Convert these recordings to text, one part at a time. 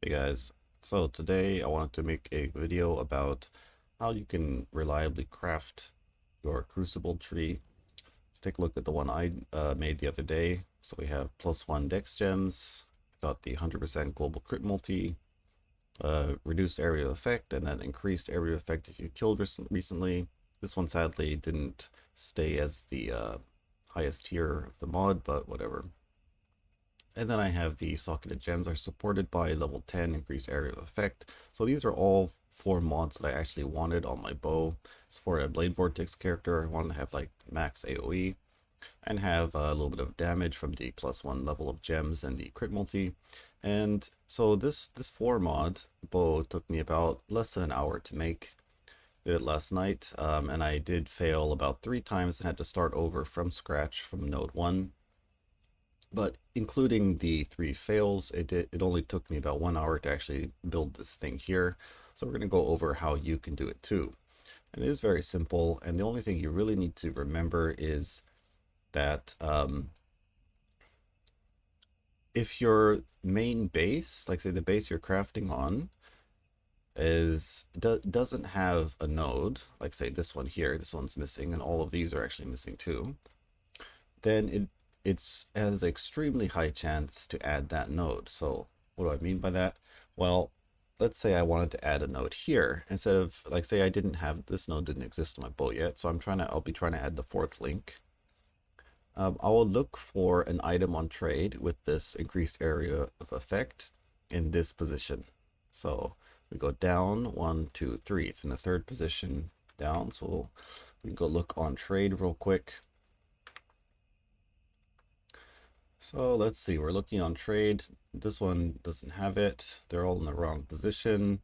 Hey guys, so today I wanted to make a video about how you can reliably craft your crucible tree. Let's take a look at the one I made the other day. So we have +1 dex gems, got the 100% global crit multi, reduced area effect, and then increased area effect if you killed recently. This one sadly didn't stay as the highest tier of the mod, but whatever. And then I have the socketed gems are supported by level 10 increased area of effect. So these are all 4 mods that I actually wanted on my bow. It's for a Blade Vortex character. I wanted to have like max AoE and have a little bit of damage from the +1 level of gems and the crit multi. And so this 4 mod bow took me about less than an hour to make. Did it last night, and I did fail about 3 times and had to start over from scratch from node 1. But including the 3 fails, it only took me about 1 hour to actually build this thing here. So we're going to go over how you can do it too. And it is very simple, and the only thing you really need to remember is that if your main base, like say the base you're crafting on, doesn't have a node, like say this one here, this one's missing, and all of these are actually missing too, then it has an extremely high chance to add that node. So what do I mean by that? Well, let's say I wanted to add a node here instead of, like, say I didn't have this node didn't exist on my bow yet, so I'll be trying to add the 4th link. I will look for an item on trade with this increased area of effect in this position. So we go down 1, 2, 3. It's in the 3rd position down. So we can go look on trade real quick. So let's see, we're looking on trade. This one doesn't have it. They're all in the wrong position.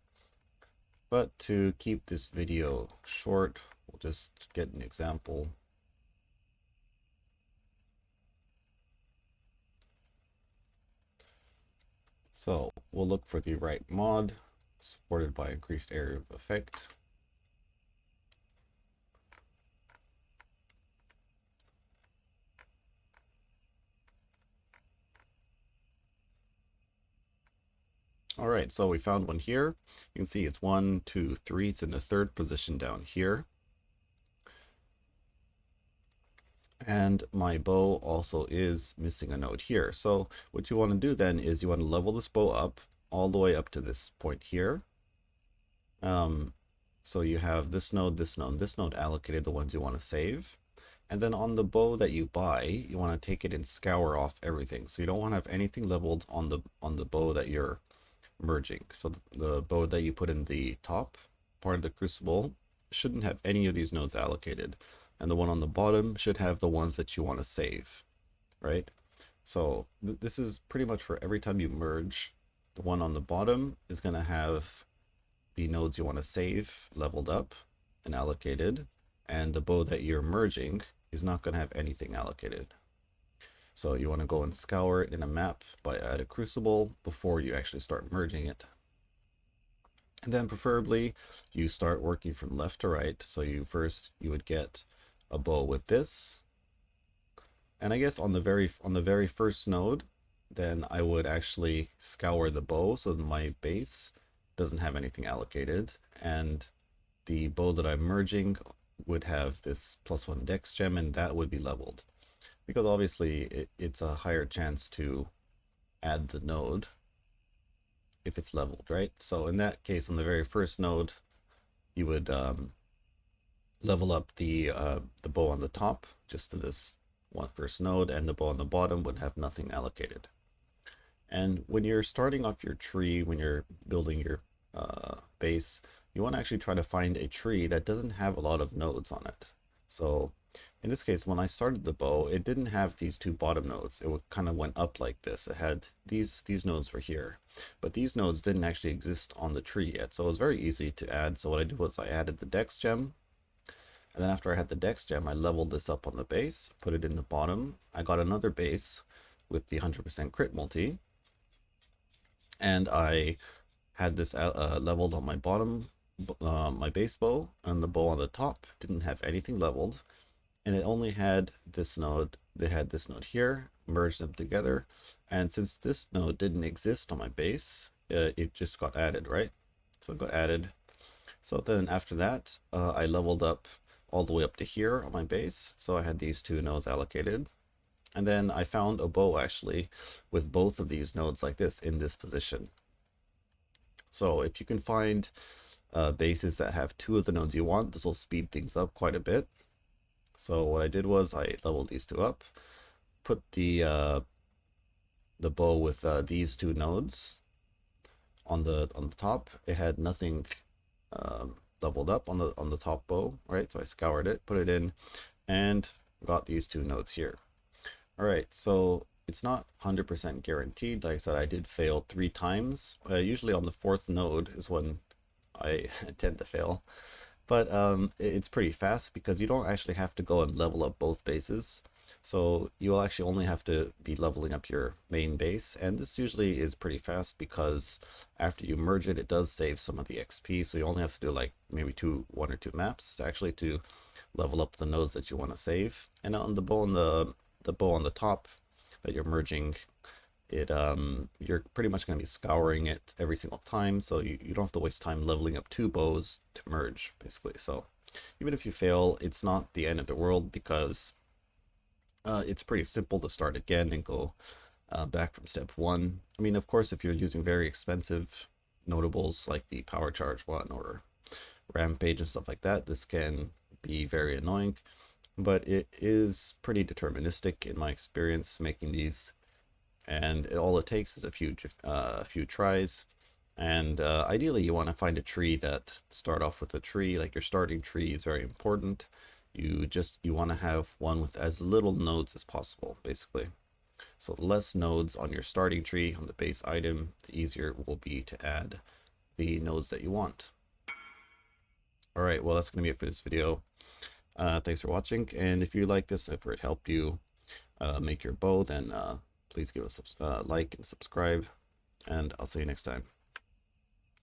But to keep this video short, we'll just get an example. So we'll look for the right mod, supported by increased area of effect. All right, so we found one here. You can see it's 1, 2, 3. It's in the 3rd position down here. And my bow also is missing a node here. So what you want to do then is you want to level this bow up all the way up to this point here. So you have this node, this node, this node allocated, the ones you want to save. And then on the bow that you buy, you want to take it and scour off everything. So you don't want to have anything leveled on the bow that you're merging. So the bow that you put in the top part of the crucible shouldn't have any of these nodes allocated. And the one on the bottom should have the ones that you want to save, right? So this is pretty much for every time you merge. The one on the bottom is going to have the nodes you want to save leveled up and allocated, and the bow that you're merging is not going to have anything allocated. So you want to go and scour it in a map by add a crucible before you actually start merging it. And then preferably you start working from left to right. So you would get a bow with this. And I guess on the very first node, then I would actually scour the bow so that my base doesn't have anything allocated, and the bow that I'm merging would have this +1 dex gem, and that would be leveled. Because obviously it's a higher chance to add the node if it's leveled, right? So in that case, on the very first node, you would level up the bow on the top just to this one first node, and the bow on the bottom would have nothing allocated. And when you're starting off your tree, when you're building your base, you want to actually try to find a tree that doesn't have a lot of nodes on it. So in this case, when I started the bow, it didn't have these 2 bottom nodes. It kind of went up like this. It had these nodes were here, but these nodes didn't actually exist on the tree yet. So it was very easy to add. So what I did was I added the dex gem. And then after I had the dex gem, I leveled this up on the base, put it in the bottom. I got another base with the 100% crit multi. And I had this leveled on my bottom, my base bow, and the bow on the top didn't have anything leveled, and it only had this node. They had this node here, merged them together, and since this node didn't exist on my base, it just got added, right? So it got added. So then after that, I leveled up all the way up to here on my base. So I had these two nodes allocated. And then I found a bow actually with both of these nodes like this in this position. So if you can find bases that have two of the nodes you want, this will speed things up quite a bit. So what I did was I leveled these two up, put the bow with these two nodes on the top. It had nothing leveled up on the top bow, right? So I scoured it, put it in, and got these two nodes here. All right, so it's not 100% guaranteed. Like I said, I did fail 3 times. Usually on the 4th node is when I tend to fail. But it's pretty fast because you don't actually have to go and level up both bases. So you'll actually only have to be leveling up your main base. And this usually is pretty fast because after you merge it, it does save some of the XP. So you only have to do like maybe 1 or 2 maps to level up the nodes that you want to save. And on the bow on the top that you're merging, you're pretty much going to be scouring it every single time, so you don't have to waste time leveling up 2 bows to merge, basically. So even if you fail, it's not the end of the world because it's pretty simple to start again and go back from step 1. I mean, of course, if you're using very expensive notables like the power charge one or rampage and stuff like that, this can be very annoying, but it is pretty deterministic in my experience making these, and all it takes is a few tries. And ideally you want to find a tree that start off with a tree. Like your starting tree is very important. You want to have one with as little nodes as possible, basically. So the less nodes on your starting tree on the base item, the easier it will be to add the nodes that you want. All right, well, that's going to be it for this video. Thanks for watching, and if you like this, if it helped you make your bow, then please give us a like and subscribe, and I'll see you next time.